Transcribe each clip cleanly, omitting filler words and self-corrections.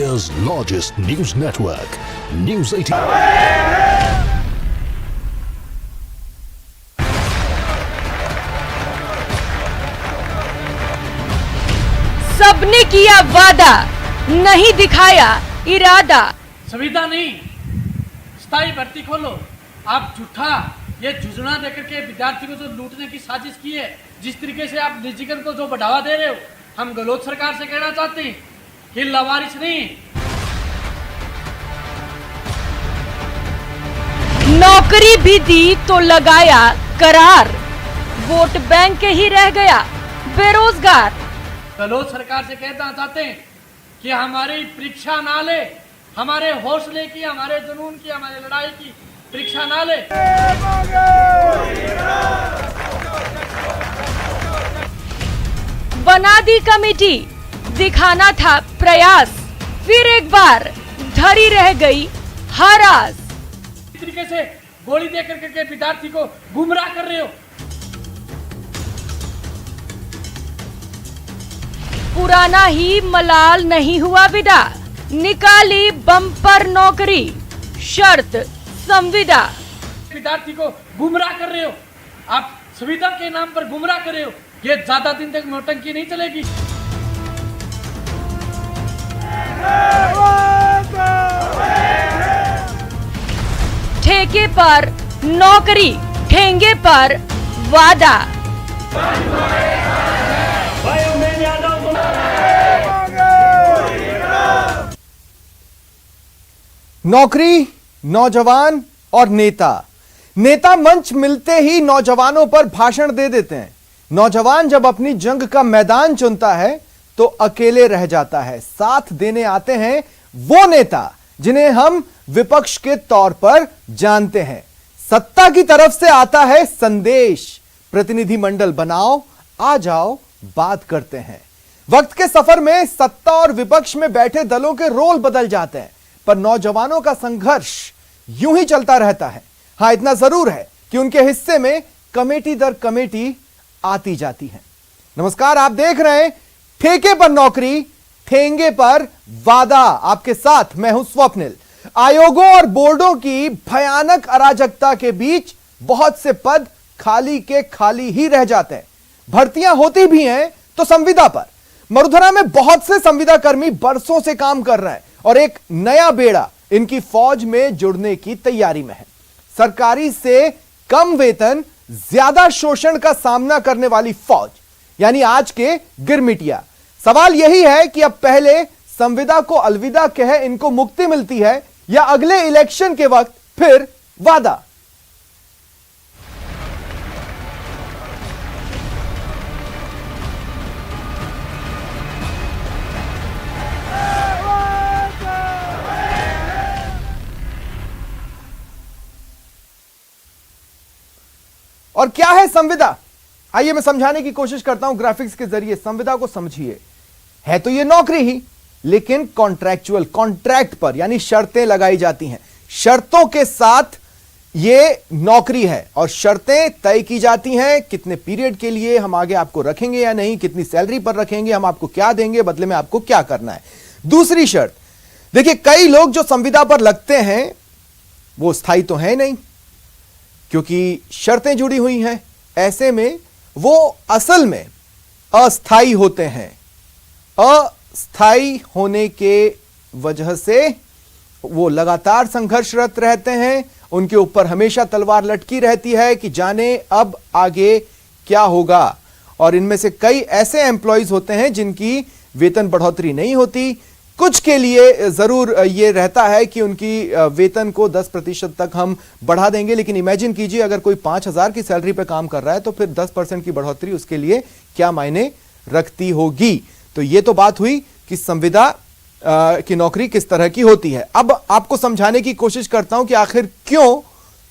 India's largest news network, News 18। सबने किया वादा, नहीं दिखाया इरादा। संविदा नहीं, स्थायी भर्ती खोलो। आप झूठा ये जुजना देकर के विद्यार्थी को जो लूटने की साजिश की है, जिस तरीके से आप निजीकरण को जो बढ़ावा दे रहे हो, हम गहलोत सरकार से कहना चाहते हैं कि लावारिस नहीं। नौकरी भी दी तो लगाया करार, वोट बैंक के ही रह गया बेरोजगार। गहलोत सरकार से कहना चाहते हैं कि हमारी परीक्षा ना ले, हमारे हौसले की, हमारे जुनून की, हमारे लड़ाई की परीक्षा ना ले। बना दी कमेटी, दिखाना था प्रयास, फिर एक बार धरी रह गई हरास। इस तरीके से गोली दे करके विद्यार्थी को गुमराह कर रहे हो। पुराना ही मलाल नहीं हुआ विदा, निकाली बम्पर नौकरी, शर्त संविदा। विद्यार्थी को गुमराह कर रहे हो, आप संविदा के नाम पर गुमराह कर रहे हो। ये ज्यादा दिन तक नौटंकी नहीं चलेगी। ठेके पर नौकरी, ठेंगे पर वादा। नौकरी, नौजवान और नेता। नेता मंच मिलते ही नौजवानों पर भाषण दे देते हैं। नौजवान जब अपनी जंग का मैदान चुनता है तो अकेले रह जाता है। साथ देने आते हैं वो नेता जिन्हें हम विपक्ष के तौर पर जानते हैं। सत्ता की तरफ से आता है संदेश, प्रतिनिधिमंडल बनाओ, आ जाओ, बात करते हैं। वक्त के सफर में सत्ता और विपक्ष में बैठे दलों के रोल बदल जाते हैं, पर नौजवानों का संघर्ष यूं ही चलता रहता है। हां, इतना जरूर है कि उनके हिस्से में कमेटी दर कमेटी आती जाती है। नमस्कार, आप देख रहे हैं ठेके पर नौकरी, ठेंगे पर वादा। आपके साथ मैं हूं स्वप्निल। आयोगों और बोर्डों की भयानक अराजकता के बीच बहुत से पद खाली के खाली ही रह जाते हैं। भर्तियां होती भी हैं तो संविदा पर। मरुधरा में बहुत से संविदा कर्मी बरसों से काम कर रहे हैं और एक नया बेड़ा इनकी फौज में जुड़ने की तैयारी में है। सरकारी से कम वेतन, ज्यादा शोषण का सामना करने वाली फौज, यानी आज के गिरमिटिया। सवाल यही है कि अब पहले संविदा को अलविदा कहे इनको मुक्ति मिलती है या अगले इलेक्शन के वक्त फिर वादा। और क्या है संविदा? आइए मैं समझाने की कोशिश करता हूं ग्राफिक्स के जरिए। संविदा को समझिए, है तो ये नौकरी ही, लेकिन कॉन्ट्रैक्चुअल, कॉन्ट्रैक्ट पर, यानी शर्तें लगाई जाती हैं। शर्तों के साथ ये नौकरी है और शर्तें तय की जाती हैं। कितने पीरियड के लिए हम आगे आपको रखेंगे या नहीं, कितनी सैलरी पर रखेंगे, हम आपको क्या देंगे, बदले में आपको क्या करना है। दूसरी शर्त देखिए, कई लोग जो संविदा पर लगते हैं वो स्थायी तो है नहीं, क्योंकि शर्तें जुड़ी हुई हैं। ऐसे में वो असल में अस्थाई होते हैं। अस्थाई होने के वजह से वो लगातार संघर्षरत रहते हैं। उनके ऊपर हमेशा तलवार लटकी रहती है कि जाने अब आगे क्या होगा। और इनमें से कई ऐसे एम्प्लॉयज होते हैं जिनकी वेतन बढ़ोतरी नहीं होती। कुछ के लिए जरूर ये रहता है कि उनकी वेतन को 10% तक हम बढ़ा देंगे, लेकिन इमेजिन कीजिए अगर कोई 5,000 की सैलरी पे काम कर रहा है तो फिर 10% की बढ़ोतरी उसके लिए क्या मायने रखती होगी। तो ये तो बात हुई कि संविदा की नौकरी किस तरह की होती है। अब आपको समझाने की कोशिश करता हूं कि आखिर क्यों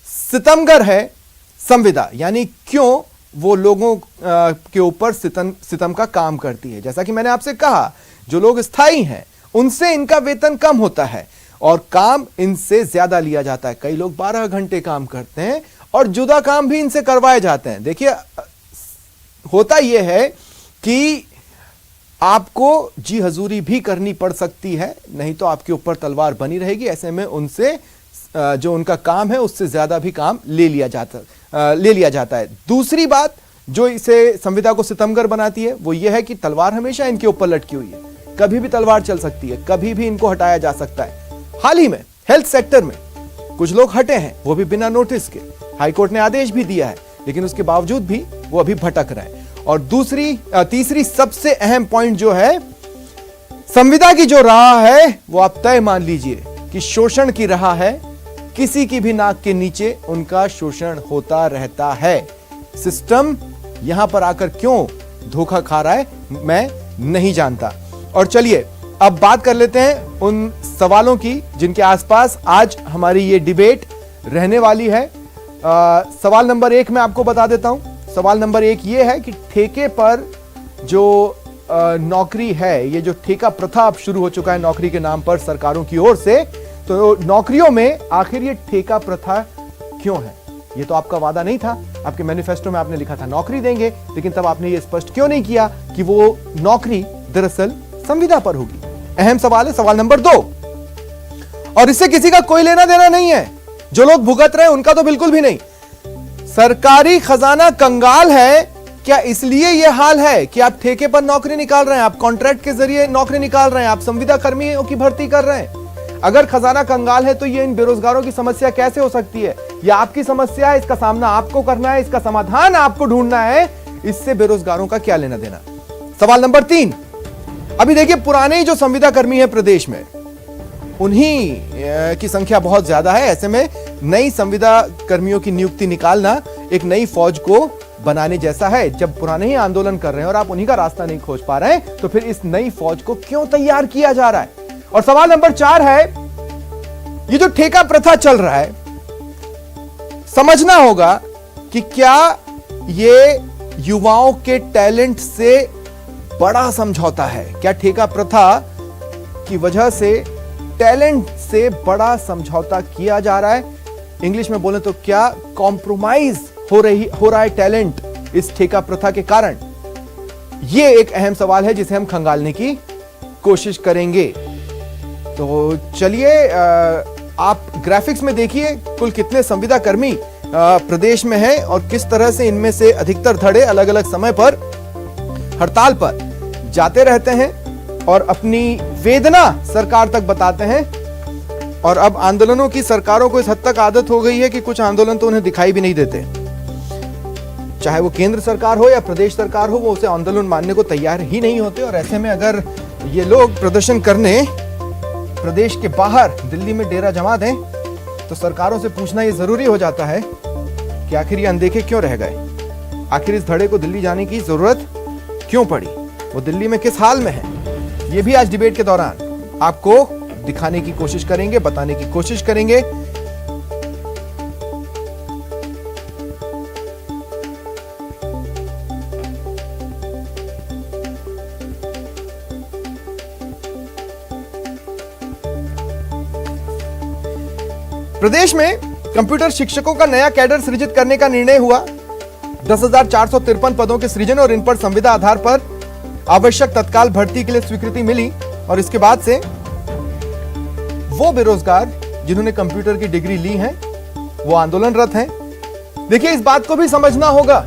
सितमगर है संविदा, यानी क्यों वो लोगों के ऊपर सितम का काम करती है। जैसा कि मैंने आपसे कहा, जो लोग स्थायी हैं उनसे इनका वेतन कम होता है और काम इनसे ज्यादा लिया जाता है। कई लोग 12 घंटे काम करते हैं और जुदा काम भी इनसे करवाए जाते हैं। देखिए, होता यह है कि आपको जी हजूरी भी करनी पड़ सकती है, नहीं तो आपके ऊपर तलवार बनी रहेगी। ऐसे में उनसे जो उनका काम है उससे ज्यादा भी काम ले लिया जाता है। दूसरी बात जो इसे संविदा को सितमगर बनाती है वो ये है कि तलवार हमेशा इनके ऊपर लटकी हुई है, कभी भी तलवार चल सकती है, कभी भी इनको हटाया जा सकता है। हाल ही में हेल्थ सेक्टर में कुछ लोग हटे हैं, वो भी बिना नोटिस के। हाईकोर्ट ने आदेश भी दिया है, लेकिन उसके बावजूद भी वो अभी भटक रहे हैं। और तीसरी सबसे अहम पॉइंट जो है, संविदा की जो राह है वो आप तय मान लीजिए कि शोषण की राह है। किसी की भी नाक के नीचे उनका शोषण होता रहता है। सिस्टम यहां पर आकर क्यों धोखा खा रहा है मैं नहीं जानता। और चलिए अब बात कर लेते हैं उन सवालों की जिनके आसपास आज हमारी ये डिबेट रहने वाली है। सवाल नंबर 1 मैं आपको बता देता हूं। सवाल नंबर 1 ये है कि ठेके पर जो नौकरी है, ये जो ठेका प्रथा अब शुरू हो चुका है नौकरी के नाम पर सरकारों की ओर से, तो नौकरियों में आखिर ये ठेका प्रथा क्यों है? ये तो आपका वादा नहीं था। आपके मैनिफेस्टो में आपने लिखा था नौकरी देंगे, लेकिन तब आपने ये स्पष्ट क्यों नहीं किया कि वो नौकरी दरअसल संविदा पर होगी? अहम सवाल है सवाल नंबर 2। और इससे किसी का कोई लेना देना नहीं है। जो लोग भुगत रहे हैं उनका तो बिल्कुल भी नहीं। सरकारी खजाना कंगाल है क्या इसलिए यह हाल है कि आप ठेके पर नौकरी निकाल रहे हैं, आप कॉन्ट्रैक्ट के जरिए नौकरी निकाल रहे हैं, आप संविदा कर्मियों की भर्ती कर रहे हैं? अगर खजाना कंगाल है तो ये इन बेरोजगारों की समस्या कैसे हो सकती है? यह आपकी समस्या है, इसका सामना आपको करना है, इसका समाधान आपको ढूंढना है। इससे बेरोजगारों का क्या लेना देना? सवाल नंबर 3, अभी देखिए पुराने जो संविदा कर्मी है प्रदेश में, उन्हीं की संख्या बहुत ज्यादा है। ऐसे में नई संविदा कर्मियों की नियुक्ति निकालना एक नई फौज को बनाने जैसा है। जब पुराने ही आंदोलन कर रहे हैं और आप उन्हीं का रास्ता नहीं खोज पा रहे हैं, तो फिर इस नई फौज को क्यों तैयार किया जा रहा है? और सवाल नंबर 4 है, ये जो ठेका प्रथा चल रहा है, समझना होगा कि क्या ये युवाओं के टैलेंट से बड़ा समझौता है? क्या ठेका प्रथा की वजह से टैलेंट से बड़ा समझौता किया जा रहा है? इंग्लिश में बोले तो क्या कॉम्प्रोमाइज हो रहा है टैलेंट इस ठेका प्रथा के कारण? यह एक अहम सवाल है जिसे हम खंगालने की कोशिश करेंगे। तो चलिए आप ग्राफिक्स में देखिए कुल कितने संविदा कर्मी प्रदेश में हैं और किस तरह से इनमें से अधिकतर धड़े अलग अलग समय पर हड़ताल पर जाते रहते हैं और अपनी वेदना सरकार तक बताते हैं। और अब आंदोलनों की सरकारों को इस हद तक आदत हो गई है कि कुछ आंदोलन तो उन्हें दिखाई भी नहीं देते। चाहे वो केंद्र सरकार हो या प्रदेश सरकार हो, वो उसे आंदोलन मानने को तैयार ही नहीं होते। और ऐसे में अगर ये लोग प्रदर्शन करने प्रदेश के बाहर दिल्ली में डेरा जमा दें, तो सरकारों से पूछना ये जरूरी हो जाता है कि आखिर ये अनदेखे क्यों रह गए? आखिर इस धड़े को दिल्ली जाने की जरूरत क्यों पड़ी? वो दिल्ली में किस हाल में है? ये भी आज डिबेट के दौरान आपको दिखाने की कोशिश करेंगे, बताने की कोशिश करेंगे। प्रदेश में कंप्यूटर शिक्षकों का नया कैडर सृजित करने का निर्णय हुआ। 10,453 पदों के सृजन और इन पर संविदा आधार पर आवश्यक तत्काल भर्ती के लिए स्वीकृति मिली। और इसके बाद से वो बेरोजगार जिन्होंने कंप्यूटर की डिग्री ली है वो आंदोलनरत हैं। देखिए इस बात को भी समझना होगा,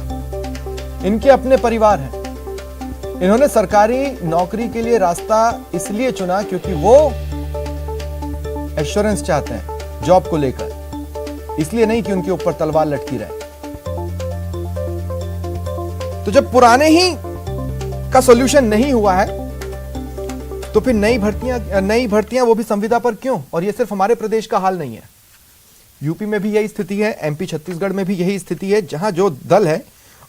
इनके अपने परिवार हैं। इन्होंने सरकारी नौकरी के लिए रास्ता इसलिए चुना क्योंकि वो एश्योरेंस चाहते हैं जॉब को लेकर, इसलिए नहीं कि उनके ऊपर तलवार लटकी रहे। तो जब पुराने ही का सॉल्यूशन नहीं हुआ है, तो फिर नई भर्तियां वो भी संविदा पर क्यों? और ये सिर्फ हमारे प्रदेश का हाल नहीं है, यूपी में भी यही स्थिति है, एमपी छत्तीसगढ़ में भी यही स्थिति है। जहां जो दल है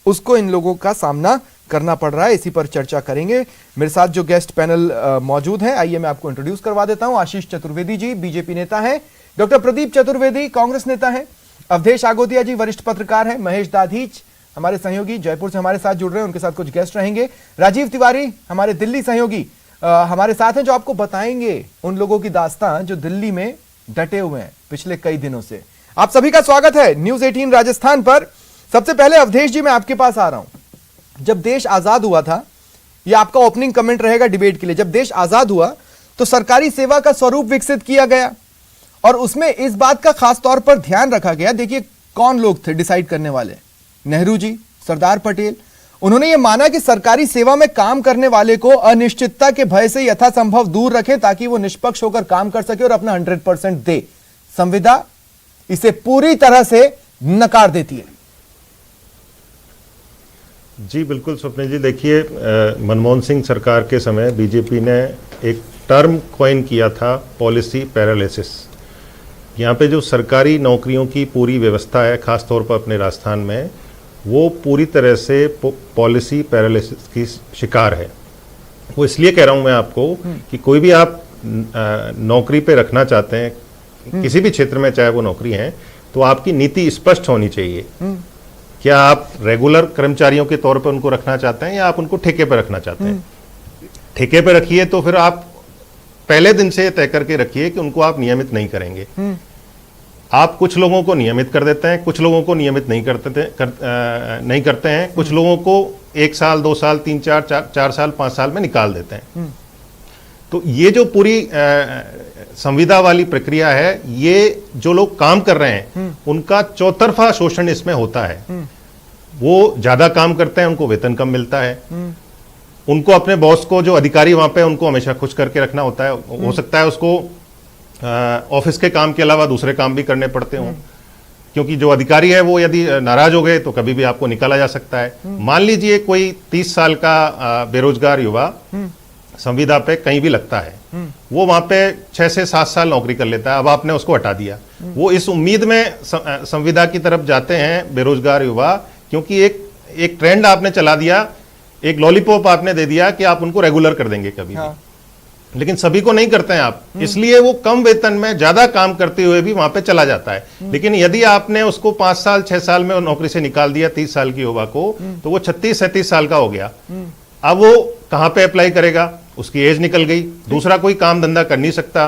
उसको इन लोगों का सामना करना पड़ रहा है। इसी पर चर्चा करेंगे। मेरे साथ जो गेस्ट पैनल मौजूद हैं, आइए मैं आपको इंट्रोड्यूस करवा देता हूं। आशीष चतुर्वेदी जी बीजेपी नेता हैं, डॉक्टर प्रदीप चतुर्वेदी कांग्रेस नेता हैं, अवधेश आगोतिया जी वरिष्ठ पत्रकार हैं, महेश दाधीच हमारे सहयोगी जयपुर से हमारे साथ जुड़ रहे हैं, उनके साथ कुछ गेस्ट रहेंगे, राजीव तिवारी हमारे दिल्ली सहयोगी हमारे साथ हैं, जो आपको बताएंगे उन लोगों की दास्तां जो दिल्ली में डटे हुए हैं पिछले कई दिनों से। आप सभी का स्वागत है न्यूज 18 राजस्थान पर। सबसे पहले अवधेश जी मैं आपके पास आ रहा हूं। जब देश आजाद हुआ था, ये आपका ओपनिंग कमेंट रहेगा डिबेट के लिए। जब देश आजाद हुआ तो सरकारी सेवा का स्वरूप विकसित किया गया और उसमें इस बात का खास तौर पर ध्यान रखा गया। देखिए कौन लोग थे डिसाइड करने वाले, नेहरू जी, सरदार पटेल। उन्होंने ये माना कि सरकारी सेवा में काम करने वाले को अनिश्चितता के भय से यथासंभव दूर रखें ताकि वो निष्पक्ष होकर काम कर सके और अपना 100% दे। संविदा इसे पूरी तरह से नकार देती है। जी बिल्कुल स्वप्निल जी, देखिए मनमोहन सिंह सरकार के समय बीजेपी ने एक टर्म कॉइन किया था, पॉलिसी पैरालिसिस। यहाँ पे जो सरकारी नौकरियों की पूरी व्यवस्था है, खासतौर पर अपने राजस्थान में, वो पूरी तरह से पॉलिसी पैरालिसिस की शिकार है। वो इसलिए कह रहा हूँ मैं आपको कि कोई भी आप नौकरी पे रखना चाहते हैं किसी भी क्षेत्र में, चाहे वो नौकरी है, तो आपकी नीति स्पष्ट होनी चाहिए। क्या आप रेगुलर कर्मचारियों के तौर पर उनको रखना चाहते हैं या आप उनको ठेके पर रखना चाहते हैं? ठेके पर रखिए तो फिर आप पहले दिन से तय करके रखिए कि उनको आप नियमित नहीं करेंगे। आप कुछ लोगों को नियमित कर देते हैं, कुछ लोगों को नियमित नहीं करते हैं, कुछ लोगों को 1 साल 2 साल 3 4 साल 5 साल में निकाल देते हैं। तो ये जो पूरी संविदा वाली प्रक्रिया है, ये जो लोग काम कर रहे हैं उनका चौतरफा शोषण इसमें होता है। वो ज्यादा काम करते हैं, उनको वेतन कम मिलता है, उनको अपने बॉस को, जो अधिकारी वहां पे, उनको हमेशा खुश करके रखना होता है। हो सकता है उसको ऑफिस के काम के अलावा दूसरे काम भी करने पड़ते हों, क्योंकि जो अधिकारी है वो यदि नाराज हो गए तो कभी भी आपको निकाला जा सकता है। मान लीजिए कोई 30 साल का बेरोजगार युवा संविदा पे कहीं भी लगता है, वो वहां पे 6 से 7 साल नौकरी कर लेता है। अब आपने उसको हटा दिया, वो इस उम्मीद में संविदा की तरफ जाते हैं बेरोजगार युवा, क्योंकि एक ट्रेंड आपने चला दिया, एक लॉलीपॉप आपने दे दिया कि आप उनको रेगुलर कर देंगे कभी भी। लेकिन सभी को नहीं करते हैं आप, इसलिए वो कम वेतन में ज्यादा काम करते हुए भी वहां पे चला जाता है। लेकिन यदि आपने उसको 5 साल 6 साल में नौकरी से निकाल दिया 30 साल की युवा को, तो वो 36-37 साल का हो गया। अब वो कहां पे अप्लाई करेगा? उसकी एज निकल गई, दूसरा कोई काम धंधा कर नहीं सकता।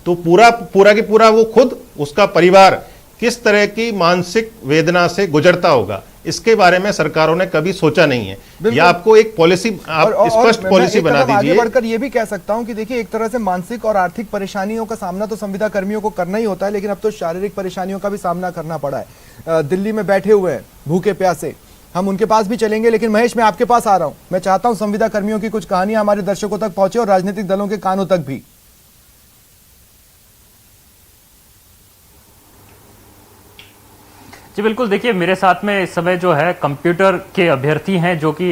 तो पूरा की पूरा वो खुद, उसका परिवार किस तरह की मानसिक वेदना से गुजरता होगा, इसके बारे में सरकारों ने कभी सोचा नहीं है। या आपको एक पॉलिसी, आप स्पष्ट पॉलिसी बना दीजिए। आगे बढ़कर ये भी कह सकता हूं कि देखिए, एक तरह से मानसिक और आर्थिक परेशानियों का सामना तो संविदा कर्मियों को करना ही होता है, लेकिन अब तो शारीरिक परेशानियों का भी सामना करना पड़ा है। दिल्ली में बैठे हुए हैं भूखे प्यासे, हम उनके पास भी चलेंगे, लेकिन महेश मैं आपके पास आ रहा हूं। मैं चाहता हूं संविदा कर्मियों की कुछ कहानियां हमारे दर्शकों तक पहुंचे और राजनीतिक दलों के कानों तक भी। जी बिल्कुल, देखिए मेरे साथ में इस समय जो है कंप्यूटर के अभ्यर्थी हैं जो कि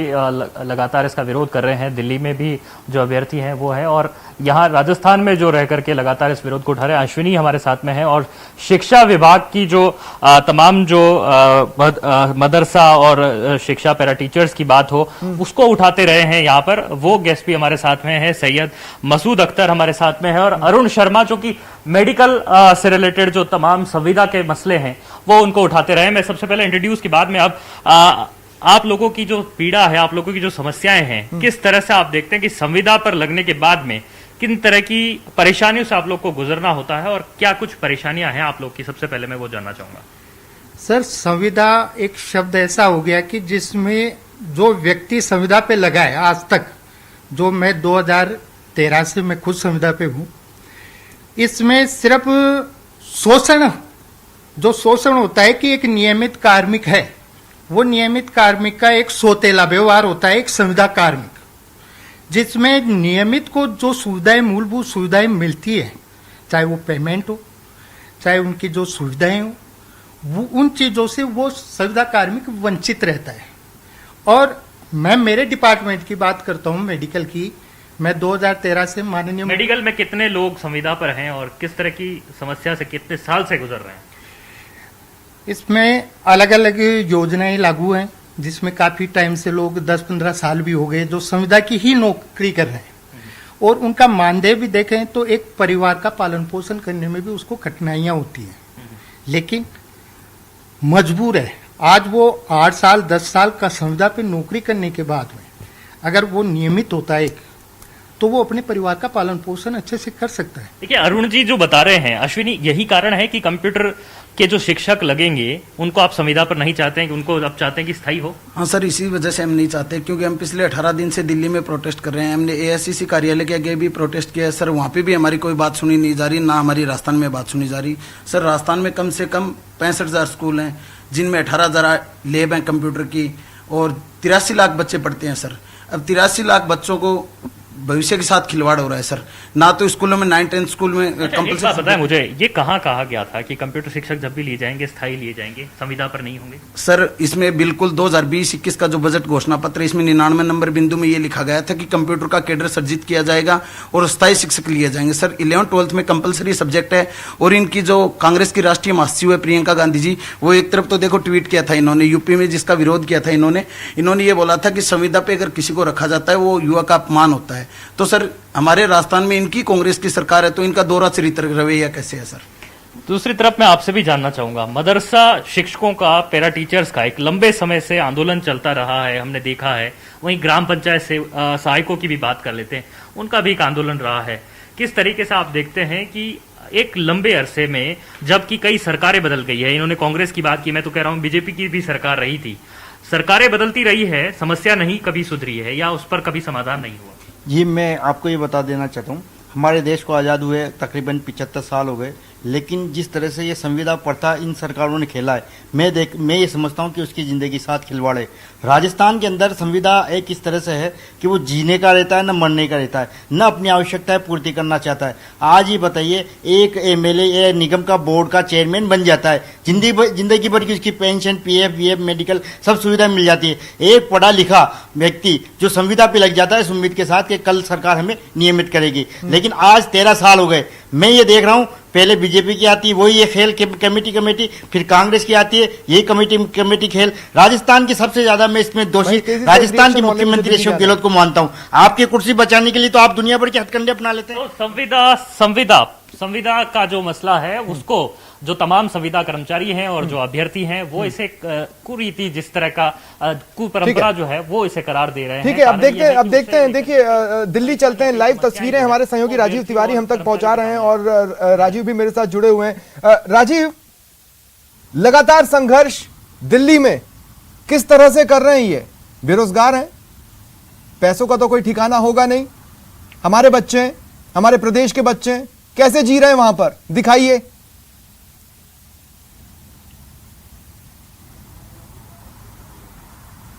लगातार इसका विरोध कर रहे हैं। दिल्ली में भी जो अभ्यर्थी हैं वो है, और यहाँ राजस्थान में जो रह करके लगातार इस विरोध को उठा रहे हैं अश्विनी हमारे साथ में है। और शिक्षा विभाग की जो तमाम जो मदरसा और शिक्षा पैरा टीचर्स की बात हो उसको उठाते रहे हैं यहाँ पर। वो गेस्ट भी हमारे साथ में है, सैयद मसूद अख्तर हमारे साथ में है, और अरुण शर्मा जो कि मेडिकल से रिलेटेड जो तमाम संविदा के मसले हैं वो उनको उठाते रहे। मैं सबसे पहले इंट्रोड्यूस के बाद में अब आप लोगों की जो पीड़ा है, आप लोगों की जो समस्याएं हैं, किस तरह से आप देखते हैं कि संविदा पर लगने के बाद में किन तरह की परेशानियों से आप लोग को गुजरना होता है, और क्या कुछ परेशानियां हैं आप लोग की? सबसे पहले मैं वो जानना चाहूंगा। सर, संविदा एक शब्द ऐसा हो गया कि जिसमें जो व्यक्ति संविदा पे लगा है आज तक, जो मैं 2013 से मैं खुद संविदा पे हूं, इसमें सिर्फ शोषण होता है कि एक नियमित कार्मिक है, वो नियमित कार्मिक का एक सौतेला व्यवहार होता है, एक संविदा कार्मिक, जिसमें नियमित को जो सुविधाएं, मूलभूत सुविधाएं मिलती है, चाहे वो पेमेंट हो, चाहे उनकी जो सुविधाएं हो, वो उन चीजों से वो संविदा कार्मिक वंचित रहता है। और मैं मेरे डिपार्टमेंट की बात करता हूं, मेडिकल की। मैं 2013 से माननीय मेडिकल में कितने लोग संविदा पर हैं और किस तरह की समस्या से कितने साल से गुजर रहे हैं? इसमें अलग अलग योजनाएं लागू हैं, जिसमें काफी टाइम से लोग 10-15 साल भी हो गए जो संविदा की ही नौकरी कर रहे हैं, और उनका मानदेय भी देखें तो एक परिवार का पालन पोषण करने में भी उसको कठिनाइयां होती हैं, लेकिन मजबूर है। आज वो 8 साल 10 साल का संविदा पे नौकरी करने के बाद में अगर वो नियमित होता है तो वो अपने परिवार का पालन पोषण अच्छे से कर सकता है। देखिए अरुण जी जो बता रहे हैं, अश्विनी, यही कारण है कि कंप्यूटर के जो शिक्षक लगेंगे उनको आप संविदा पर नहीं चाहते हैं, कि उनको आप चाहते हैं कि स्थायी हो? हाँ सर, इसी वजह से हम नहीं चाहते, क्योंकि हम पिछले 18 दिन से दिल्ली में प्रोटेस्ट कर रहे हैं। हमने एआईसीसी कार्यालय के आगे भी प्रोटेस्ट किया है सर, वहाँ पे भी हमारी कोई बात सुनी नहीं जा रही, ना हमारी राजस्थान में बात सुनी जा रही। सर, राजस्थान में कम से कम 65,000 स्कूल हैं, जिनमें 18,000 लैब हैं कंप्यूटर की, और 83 लाख बच्चे पढ़ते हैं सर। अब 83 लाख बच्चों को भविष्य के साथ खिलवाड़ हो रहा है सर। ना तो स्कूलों में 9-10 स्कूल में कंपल्सरी। बताएं मुझे, ये कहाँ कहा गया था कि कंप्यूटर शिक्षक जब भी लिए जाएंगे स्थायी लिए जाएंगे, संविदा पर नहीं होंगे? सर, इसमें बिल्कुल 2020-21 का जो बजट घोषणा पत्र, इसमें 99 नंबर बिंदु में ये लिखा गया था कि कंप्यूटर का कैडर सर्जित किया जाएगा और स्थायी शिक्षक लिए जाएंगे। सर, 11th-12th में कंपलसरी सब्जेक्ट है, और इनकी जो कांग्रेस की राष्ट्रीय महासचिव है प्रियंका गांधी जी, वो एक तरफ तो देखो ट्वीट किया था इन्होंने, यूपी में जिसका विरोध किया था इन्होंने ये बोला था कि संविदा पे अगर किसी को रखा जाता है वो युवा का अपमान होता है। तो सर, हमारे राजस्थान में इनकी कांग्रेस की सरकार है, तो इनका दोहरा चरित्र रवैया कैसे है सर? दूसरी तरफ मैं आपसे भी जानना चाहूंगा, मदरसा शिक्षकों का, पैरा टीचर्स का एक लंबे समय से आंदोलन चलता रहा है, हमने देखा है। वहीं ग्राम पंचायत से सहायकों की भी बात कर लेते हैं, उनका भी एक आंदोलन रहा है। किस तरीके से आप देखते हैं कि एक लंबे अरसे में, जबकि कई सरकारें बदल गई है, इन्होंने कांग्रेस की बात की, मैं तो कह रहा हूं बीजेपी की भी सरकार रही थी, सरकारें बदलती रही है, समस्या नहीं कभी सुधरी है या उस पर कभी समाधान नहीं हुआ? जी, मैं आपको ये बता देना चाहता हूँ, हमारे देश को आज़ाद हुए तकरीबन 75 साल हो गए, लेकिन जिस तरह से ये संविदा प्रथा इन सरकारों ने खेला है, मैं ये समझता हूँ कि उसकी ज़िंदगी के साथ खिलवाड़ है। राजस्थान के अंदर संविदा एक इस तरह से है कि वो जीने का रहता है, न मरने का रहता है, न अपनी आवश्यकताएं पूर्ति करना चाहता है। आज ही बताइए, एक एमएलए निगम का बोर्ड का चेयरमैन बन जाता है, जिंदगी भर की उसकी पेंशन, पीएफ, वीएफ, मेडिकल सब सुविधाएं मिल जाती है। एक पढ़ा लिखा व्यक्ति जो संविदा पे लग जाता है इस उम्मीद के साथ कि कल सरकार हमें नियमित करेगी, लेकिन आज 13 साल हो गए, मैं ये देख रहा हूँ, पहले बीजेपी की आती है वही ये खेल कमेटी, फिर कांग्रेस की आती है ये कमेटी खेल। राजस्थान की सबसे ज्यादा मैं इसमें दोषी राजस्थान के मुख्यमंत्री अशोक गहलोत को मानता हूं। आपकी कुर्सी बचाने के लिए तो आप दुनिया भर के हथकंडे अपना लेते हैं। तो संविदा का जो मसला है, उसको जो तमाम संविदा कर्मचारी हैं और जो अभ्यर्थी हैं, वो इसे कुरीति, जिस तरह का कुपरंपरा जो है, वो इसे करार दे रहे हैं। ठीक है, अब देखते हैं। देखिए, दिल्ली चलते हैं, लाइव तस्वीरें हमारे सहयोगी राजीव तिवारी हम तक पहुंचा रहे हैं, और राजीव भी मेरे साथ जुड़े हुए हैं। राजीव, लगातार संघर्ष दिल्ली में किस तरह से कर रहे हैं? ये बेरोजगार हैं, पैसों का तो कोई ठिकाना होगा नहीं, हमारे बच्चे, हमारे प्रदेश के बच्चे कैसे जी रहे हैं वहां पर, दिखाइए।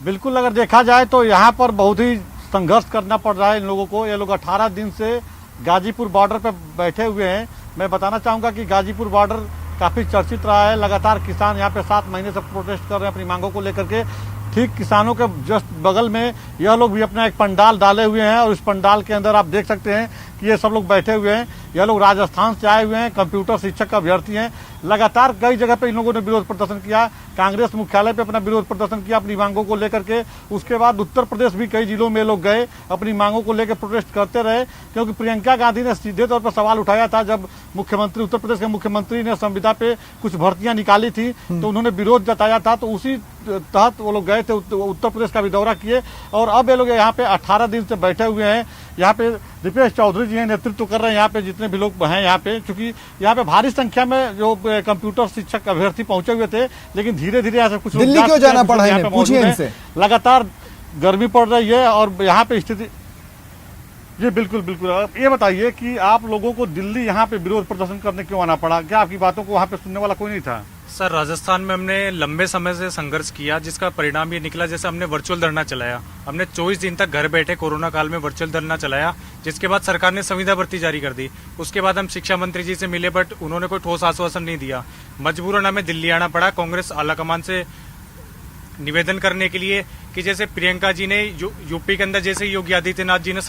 बिल्कुल, अगर देखा जाए तो यहाँ पर बहुत ही संघर्ष करना पड़ रहा है इन लोगों को। ये लोग 18 दिन से गाजीपुर बॉर्डर पर बैठे हुए हैं। मैं बताना चाहूँगा कि गाजीपुर बॉर्डर काफ़ी चर्चित रहा है। लगातार किसान यहाँ पे 7 महीने से प्रोटेस्ट कर रहे हैं अपनी मांगों को लेकर के। ठीक किसानों के जस्ट बगल में यह लोग भी अपना एक पंडाल डाले हुए हैं, और इस पंडाल के अंदर आप देख सकते हैं कि ये सब लोग बैठे हुए हैं। यह लोग राजस्थान से आए हुए हैं, कंप्यूटर शिक्षक का अभ्यर्थी हैं। लगातार कई जगह पे इन लोगों ने विरोध प्रदर्शन किया, कांग्रेस मुख्यालय पे अपना विरोध प्रदर्शन किया अपनी मांगों को लेकर के। उसके बाद उत्तर प्रदेश भी कई जिलों में लोग गए, अपनी मांगों को लेकर प्रोटेस्ट करते रहे, क्योंकि प्रियंका गांधी ने सीधे तौर पर सवाल उठाया था जब मुख्यमंत्री, उत्तर प्रदेश के मुख्यमंत्री ने संविदा पे कुछ भर्तियां निकाली थी, तो उन्होंने विरोध जताया था। तो उसी तहत वो लोग गए थे, उत्तर प्रदेश का भी दौरा किए, और अब ये लोग यहाँ पे 18 दिन से बैठे हुए हैं। यहाँ पे दीपेश चौधरी जी हैं, नेतृत्व कर रहे हैं यहाँ पे जितने भी लोग हैं यहाँ पे, क्योंकि यहाँ पे भारी संख्या में जो कंप्यूटर शिक्षक अभ्यर्थी पहुंचे हुए थे, लेकिन धीरे धीरे ऐसे कुछ दिल्ली क्यों जाना पड़ा है, पूछिए इनसे। लगातार गर्मी पड़ रही है और यहाँ पे स्थिति, जी बिल्कुल बिल्कुल। ये बताइए कि आप लोगों को दिल्ली यहाँ पे विरोध प्रदर्शन करने क्यों आना पड़ा? क्या आपकी बातों को वहाँ पे सुनने वाला कोई नहीं था? सर, राजस्थान में हमने लंबे समय से संघर्ष किया, जिसका परिणाम ये निकला, जैसे हमने वर्चुअल धरना चलाया। हमने 24 दिन तक घर बैठे कोरोना काल में वर्चुअल धरना चलाया, जिसके बाद सरकार ने संविदा भर्ती जारी कर दी। उसके बाद हम शिक्षा मंत्री जी से मिले, बट उन्होंने कोई ठोस आश्वासन नहीं दिया। मजबूरन हमें दिल्ली आना पड़ा कांग्रेस आलाकमान से निवेदन करने के लिए कि जैसे प्रियंका जी ने यूपी के अंदर जैसे योगी आदित्यनाथ जी ने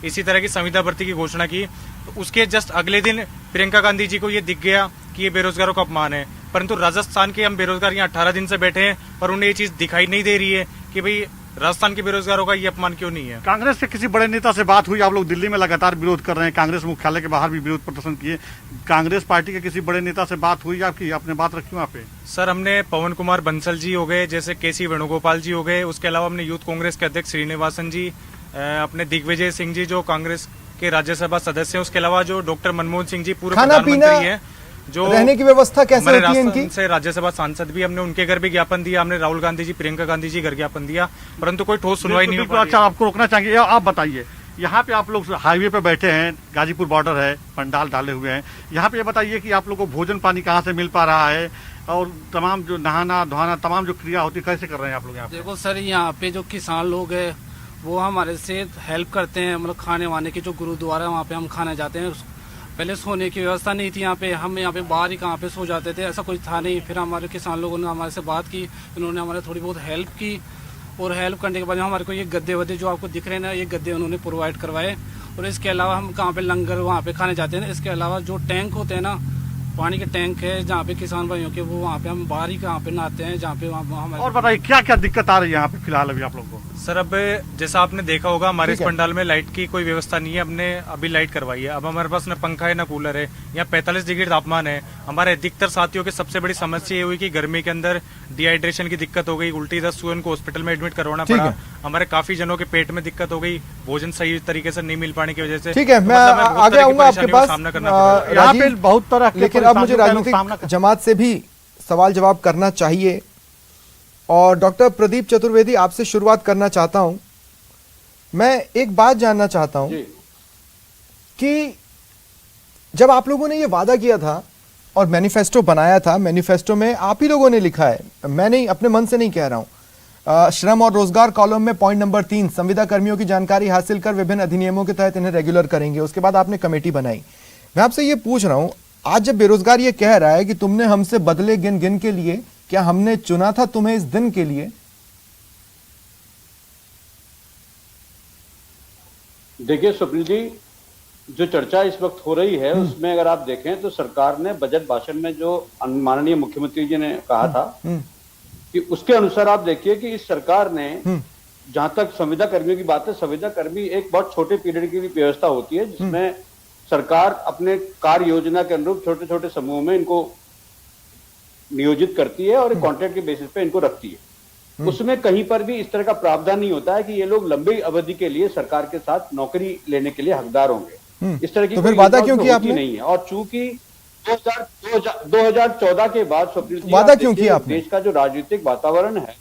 इसी तरह की संविदा भर्ती की घोषणा की, तो उसके जस्ट अगले दिन प्रियंका गांधी जी को ये दिख गया कि ये बेरोजगारों का अपमान है। परंतु राजस्थान के हम बेरोजगार यहाँ 18 दिन से बैठे हैं और उन्हें ये चीज दिखाई नहीं दे रही है कि भाई राजस्थान के बेरोजगारों का ये अपमान क्यों नहीं है। कांग्रेस के किसी बड़े नेता से बात हुई? आप लोग दिल्ली में लगातार विरोध कर रहे हैं, कांग्रेस मुख्यालय के बाहर भी विरोध प्रदर्शन किए, कांग्रेस पार्टी के किसी बड़े नेता से बात हुई आपकी? आपने बात रखी वहाँ पे? सर, हमने पवन कुमार बंसल जी हो गए, जैसे केसी वेणुगोपाल जी हो गए, उसके अलावा हमने यूथ कांग्रेस के अध्यक्ष श्रीनिवासन जी, अपने दिग्विजय सिंह जी जो कांग्रेस के राज्यसभा सदस्य हैं, उसके अलावा जो डॉक्टर मनमोहन सिंह जी पूर्व प्रधानमंत्री हैं, जो रहने की व्यवस्था कैसे हमारे होती है इनकी? से राज्यसभा सांसद भी, हमने उनके घर भी ज्ञापन दिया, हमने राहुल गांधी जी, प्रियंका गांधी जी घर ज्ञापन दिया, परंतु कोई ठोस सुनवाई नहीं हो पा रही। अच्छा, आपको रोकना चाहिए। आप बताइए, यहाँ पे आप लोग हाईवे पे बैठे हैं, गाजीपुर बॉर्डर है, पंडाल डाले हुए हैं, यहाँ पे ये बताइए कि आप लोगों को भोजन पानी कहाँ से मिल पा रहा है और तमाम जो नहाना धोना तमाम जो क्रिया होती है कैसे कर रहे हैं आप लोग यहाँ पे? देखो सर, यहाँ पे जो किसान लोग हैं वो हमारे से हेल्प करते हैं, मतलब खाने वाने की जो गुरुद्वारा है वहाँ पे हम खाने जाते हैं। पहले सोने की व्यवस्था नहीं थी यहाँ पे, हम यहाँ पे बाहर ही कहाँ पे सो जाते थे, ऐसा कुछ था नहीं। फिर हमारे किसान लोगों ने हमारे से बात की, उन्होंने हमारे थोड़ी बहुत हेल्प की, और हेल्प करने के बाद हमारे को ये गद्दे वद्दे जो आपको दिख रहे हैं ना, ये गद्दे उन्होंने प्रोवाइड करवाए। और इसके अलावा हम कहाँ पे लंगर वहाँ पे खाने जाते हैं। इसके अलावा जो टैंक होते हैं ना, पानी के टैंक है जहाँ पे किसान भाइयों के, वो वहाँ पे हम बाहर ही कहाँ पे नहाते हैं, जहाँ पे वहाँ। और बताइए क्या क्या दिक्कत आ रही है यहाँ पे फिलहाल अभी आप लोग को? सर, अब जैसा आपने देखा होगा हमारे इस पंडाल में लाइट की कोई व्यवस्था नहीं है, हमने अभी लाइट करवाई है। अब हमारे पास न पंखा है न कूलर है, यहाँ 45 डिग्री तापमान है। हमारे अधिकतर साथियों की सबसे बड़ी समस्या ये हुई कि गर्मी के अंदर डिहाइड्रेशन की दिक्कत हो गई, उल्टी दस्त हुई, उनको हॉस्पिटल में एडमिट करवाना पड़ा। हमारे काफी जनों के पेट में दिक्कत हो गई, भोजन सही तरीके से नहीं मिल पाने की वजह से। ठीक है, मैं आगे आऊंगा आपके पास। यहाँ पे बहुत तरह के, लेकिन अब मुझे राजनीतिक जमात से भी सवाल जवाब करना चाहिए, और डॉक्टर प्रदीप चतुर्वेदी आपसे शुरुआत करना चाहता हूं। मैं एक बात जानना चाहता हूं कि जब आप लोगों ने ये वादा किया था और मैनिफेस्टो बनाया था, मैनिफेस्टो में आप ही लोगों ने लिखा है, मैं नहीं, अपने मन से नहीं कह रहा हूं, श्रम और रोजगार कॉलम में पॉइंट नंबर 3, संविदा कर्मियों की जानकारी हासिल कर विभिन्न अधिनियमों के तहत इन्हें रेगुलर करेंगे। उसके बाद आपने कमेटी बनाई। मैं आपसे ये पूछ रहा हूं, आज जब बेरोजगार ये कह रहा है कि तुमने हमसे बदले गिन गिन के लिए, क्या हमने चुना था तुम्हें इस दिन के लिए? देखिए स्वप्निल जी, जो चर्चा इस वक्त हो रही है उसमें अगर आप देखें तो सरकार ने बजट भाषण में जो माननीय मुख्यमंत्री जी ने कहा था कि उसके अनुसार आप देखिए कि इस सरकार ने, जहां तक संविदा कर्मियों की बात है, संविदा कर्मी एक बहुत छोटे पीरियड की व्यवस्था होती है जिसमें सरकार अपने कार्य योजना के अनुरूप छोटे छोटे समूह में इनको नियोजित करती है और एक कॉन्ट्रैक्ट के बेसिस पे इनको रखती है। उसमें कहीं पर भी इस तरह का प्रावधान नहीं होता है कि ये लोग लंबी अवधि के लिए सरकार के साथ नौकरी लेने के लिए हकदार होंगे। इस तरह की तो फिर वादा क्यों किया आपने? नहीं है। और चूंकि 2014 के बाद स्वप्निल जी, वादा क्यों किया आपने? देश का जो राजनीतिक वातावरण है,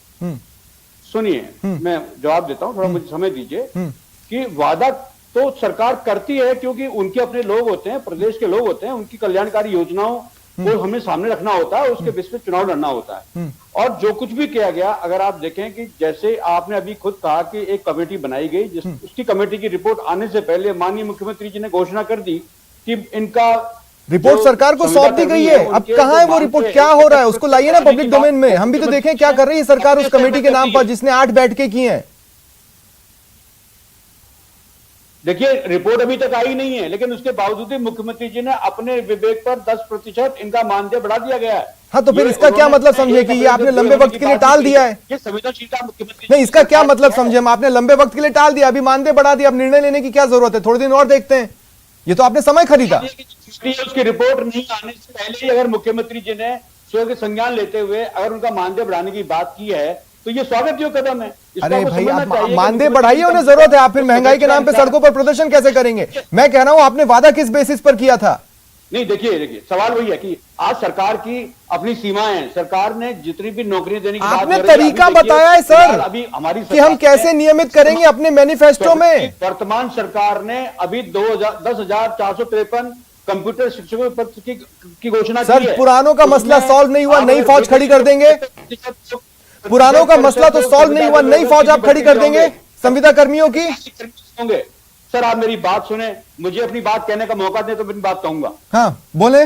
सुनिए मैं जवाब देता हूँ, थोड़ा मुझे समय दीजिए। कि वादा तो सरकार करती है क्योंकि उनके अपने लोग होते हैं, प्रदेश के लोग होते हैं, उनकी कल्याणकारी योजनाओं को हमें सामने रखना होता है, उसके बेस पे चुनाव लड़ना होता है। और जो कुछ भी किया गया, अगर आप देखें कि जैसे आपने अभी खुद कहा कि एक कमेटी बनाई गई, उसकी कमेटी की रिपोर्ट आने से पहले माननीय मुख्यमंत्री जी ने घोषणा कर दी कि इनका रिपोर्ट सरकार को सौंप दी गई है। अब कहां है वो रिपोर्ट, क्या हो रहा है, उसको लाइए ना पब्लिक डोमेन में, हम भी तो देखें क्या कर रही है सरकार उस कमेटी के नाम पर जिसने 8 बैठकें की हैं। देखिए रिपोर्ट अभी तक आई नहीं है, लेकिन उसके बावजूद भी मुख्यमंत्री जी ने अपने विवेक पर 10% इनका मानदेय बढ़ा दिया गया है। हाँ, तो फिर इसका क्या मतलब समझे कि ये आपने लंबे वक्त के लिए टाल दिया है? ये संवेदनशीलता मुख्यमंत्री नहीं, इसका क्या मतलब समझे हम, आपने लंबे वक्त के लिए टाल दिया, अभी मानदेय बढ़ा दिया, अब निर्णय लेने की क्या जरूरत है? थोड़े दिन और देखते हैं, ये तो आपने समय खरीदा। उसकी रिपोर्ट नहीं आने से पहले ही अगर मुख्यमंत्री जी ने स्वयं संज्ञान लेते हुए अगर उनका मानदेय बढ़ाने की बात की है तो ये स्वागत योग्य कदम है। अरे भाई, आप मानदेय बढ़ाइए, उन्हें जरूरत है, आप फिर महंगाई के नाम पे सड़कों पर प्रदर्शन कैसे करेंगे? मैं कह रहा हूं आपने वादा किस बेसिस पर किया था? नहीं, देखिए सवाल वही है कि आज सरकार की अपनी सीमाएं हैं, सरकार ने जितनी भी नौकरियां देने की बात आपने तरीका बताया है सर, अभी हमारी कि हम कैसे नियमित करेंगे अपने मैनिफेस्टो में। वर्तमान सरकार ने अभी 10,453 कंप्यूटर शिक्षकों पद की घोषणा की है। सर, पुरानों का मसला सॉल्व नहीं हुआ, नई फौज खड़ी कर देंगे। पुरानों का मसला तो सॉल्व नहीं हुआ, नई फौज आप खड़ी कर देंगे संविदा कर्मियों की। होंगे सर, आप मेरी बात सुने, मुझे अपनी बात कहने का मौका दें तो मैं बात कहूंगा। हाँ बोले।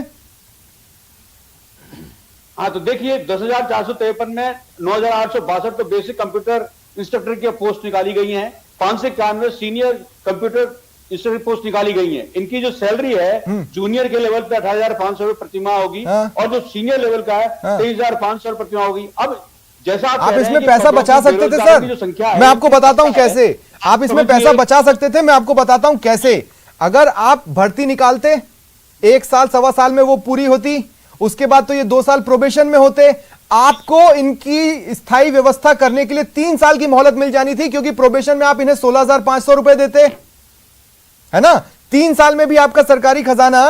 हाँ तो देखिए 10,453 में 9,862 तो बेसिक कंप्यूटर इंस्ट्रक्टर की पोस्ट निकाली गई हैं, 591 सीनियर कंप्यूटर इंस्ट्रक्टर पोस्ट निकाली गई है। इनकी जो सैलरी है जूनियर के लेवल पे 18,500 रुपए प्रतिमाह होगी और जो सीनियर लेवल का है 23,500 प्रतिमाह होगी। अब जैसा आप इसमें पैसा बचा सकते थे सर, मैं आपको बताता हूं कैसे आप इसमें पैसा बचा सकते थे, मैं आपको बताता हूं कैसे। अगर आप भर्ती निकालते, 1 साल 1.25 साल में वो पूरी होती, उसके बाद तो ये 2 साल प्रोबेशन में होते, आपको इनकी स्थायी व्यवस्था करने के लिए 3 साल की मोहलत मिल जानी थी, क्योंकि प्रोबेशन में आप इन्हें 16,500 रुपए देते, है ना। 3 साल में भी आपका सरकारी खजाना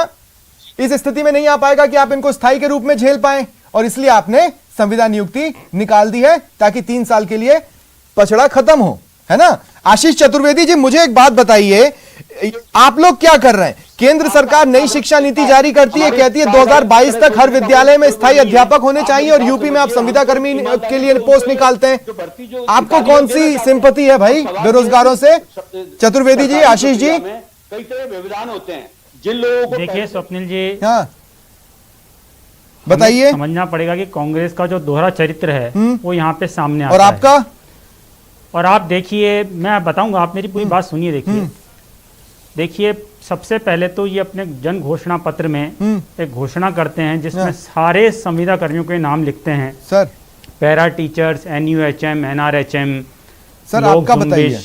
इस स्थिति में नहीं आ पाएगा कि आप इनको स्थायी के रूप में झेल पाए, और इसलिए आपने संविदा नियुक्ति निकाल दी है ताकि 3 साल के लिए पछड़ा खत्म हो, है ना। आशीष चतुर्वेदी जी, मुझे एक बात बताइए, आप लोग क्या कर रहे हैं? केंद्र सरकार नई शिक्षा नीति जारी करती है, कहती है 2022 तक हर विद्यालय में स्थायी अध्यापक होने चाहिए, और यूपी में आप संविदा कर्मी के लिए पोस्ट निकालते हैं। आपको कौन सी सिंपैथी है भाई बेरोजगारों से? चतुर्वेदी जी, आशीष जी, कई तरह व्यवधान होते हैं जिन लोगों को। देखिए स्वप्निल जी, हाँ बताइए। समझना पड़ेगा कि कांग्रेस का जो दोहरा चरित्र है वो यहाँ पे सामने आता और आपका है। और आप देखिए, मैं बताऊंगा, आप मेरी पूरी बात सुनिए। देखिए सबसे पहले तो ये अपने जन घोषणा पत्र में एक घोषणा करते हैं जिसमें सारे संविदा कर्मियों के नाम लिखते हैं sir, para teachers, NUHM, NRHM। Sir आपका बताइए,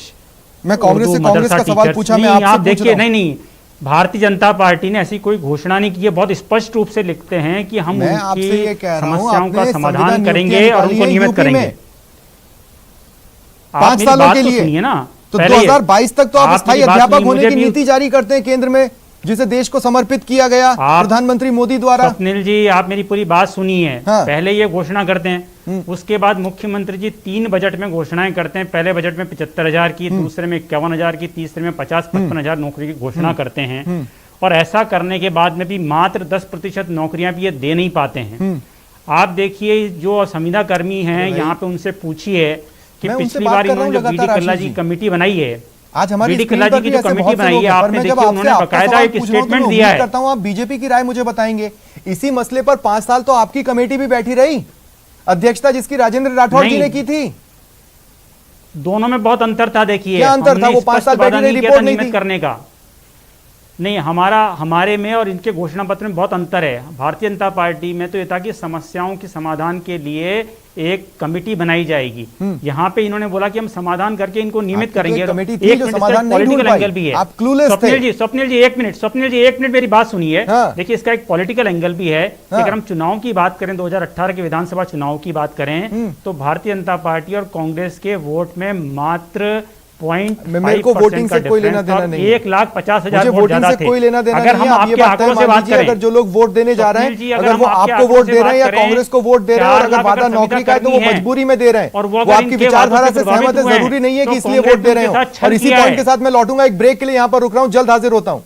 मैं कांग्रेस से कांग्रेस का सवाल पूछा, मैं आपसे आप देखिए, नहीं, भारतीय जनता पार्टी ने ऐसी कोई घोषणा नहीं की है। बहुत स्पष्ट रूप से लिखते हैं कि हम उनकी समस्याओं का समाधान करेंगे और उनको नियमित करेंगे। 5 सालों के लिए सुनिए ना, तो 2022 तक तो आप स्थायी अध्यापक होने की नीति जारी करते हैं केंद्र में, जिसे देश को समर्पित किया गया प्रधानमंत्री मोदी द्वारा। स्वप्निल जी, आप मेरी पूरी बात सुनिए। हाँ। पहले ये घोषणा करते हैं, उसके बाद मुख्यमंत्री जी 3 बजट में घोषणाएं करते हैं। पहले बजट में 75,000 की, दूसरे में 51,000 की, तीसरे में 50-55,000 नौकरी की घोषणा करते हैं। और ऐसा करने के बाद में भी मात्र 10% नौकरियां भी ये दे नहीं पाते हैं। आप देखिए, जो संविदा कर्मी हैं यहाँ पे उनसे पूछिए कि पिछली बार इन्होंने जो बीडी कल्ला जी कमेटी बनाई है, आज हमारी बीडी कल्ला जी की जो कमेटी बनाई है, आपने देखिए उन्होंने बकायदा एक स्टेटमेंट दिया है। करता हूं, आप बीजेपी की राय मुझे बताएंगे। इसी मसले पर 5 साल तो आपकी कमेटी भी बैठी रही, अध्यक्षता जिसकी राजेंद्र राठौड़ जी ने की थी। दोनों में बहुत अंतर था। देखिए क्या अंतर था? वो 5 साल बैठी रही, रिपोर्ट नहीं थी करने का। नहीं, हमारे में और इनके घोषणा पत्र में बहुत अंतर है। भारतीय जनता पार्टी में तो ये था कि समस्याओं के समाधान के लिए एक कमेटी बनाई जाएगी। यहाँ पे इन्होंने बोला कि हम समाधान करके इनको नियमित करेंगे। पॉलिटिकल एंगल भी है। आप क्लूलेस थे। स्वप्निल जी एक मिनट मेरी बात सुनिए। देखिए, इसका एक पॉलिटिकल एंगल भी है। अगर हम चुनाव की बात करें, 2018 के विधानसभा चुनाव की बात करें, तो भारतीय जनता पार्टी और कांग्रेस के वोट में मात्र मेरे को वोटिंग से कोई लेना देना नहीं। 1,50,000 वोटिंग से कोई लेना देना नहीं। आप ये बात मान लीजिए, अगर जो लोग वोट देने जा रहे हैं, अगर वो आपको वोट दे रहे हैं या कांग्रेस को वोट दे रहे हैं, और अगर वादा नौकरी का है तो वो मजबूरी में दे रहे हैं, वो आपकी विचारधारा से सहमत है, जरूरी नहीं है कि इसलिए वोट दे रहे हो। और इसी पॉइंट के साथ मैं लौटूंगा, एक ब्रेक के लिए यहाँ पर रुक रहा हूँ, जल्द हाजिर होता हूँ।